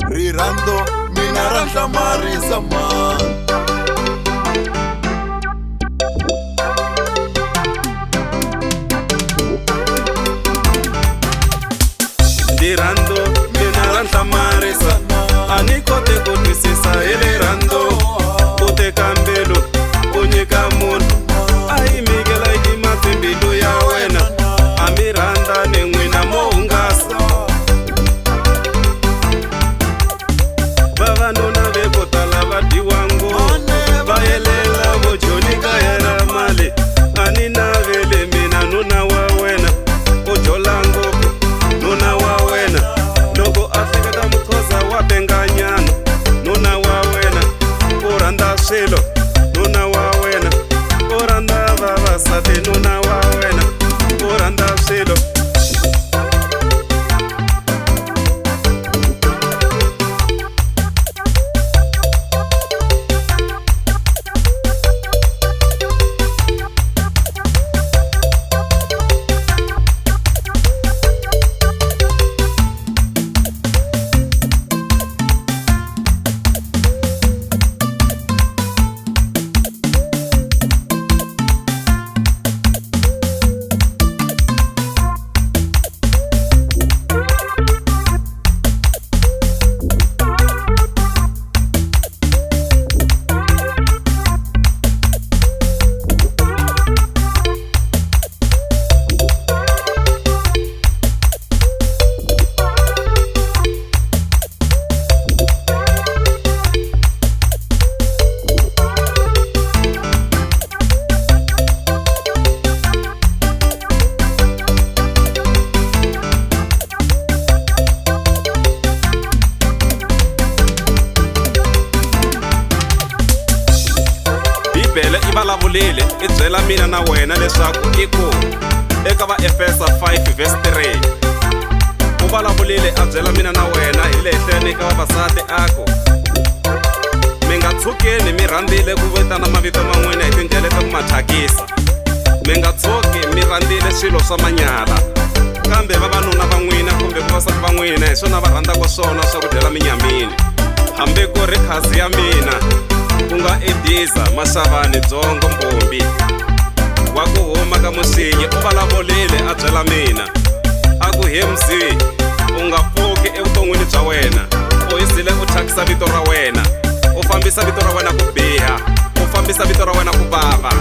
Rirando mina ra hlamarisa man. Rirando mina ra hlamarisa ani kote ku twisisa hele rando u teka mbilu u nyika munhu a yi mikela yi matimbilu ya wena a mi rhandza ni n'wina mo hungasa vavanuna ve ko tala va dyiwa ngopfu va yelela vo joni kaya ra mali a ni navele mina nuna wa wena u jola ngopfu nuna wa wena loko a hleketa mukhosa wa benganyana nuna wa wena u rhandza swilo nuna wa wena u rhandza vavasati nuna wa wena u rhandza swilo Bibele I vulavulile I byela mina na wena leswaku I ku eka va Efesa 5 verse 3 u vulavulile a byela mina na wena hi le henhleni ka vavasati a ku mi nga tshukeni mi rhandzile ku vitana mavito man'wina hi tindlela ta ku ma thyakisa mi nga tshuki mi rhandzile swilo swa manyala kambe vavanuna va n'wina kumbe vavasati va n'wina hi swona va rhandzaka swona swa ku dyela minyamini hambi ku ri khasi ya mina ku nga Ediza Masavani Dzongo Mbumbi wa ku huma ka Musinyi u vulavulile a byela mina a ku hemzi u nga pfuki evuton'wini bya wena u yisile u thyakisa vito ra wena u fambisa vito ra wena ku biha u fambisa vito ra wena ku vava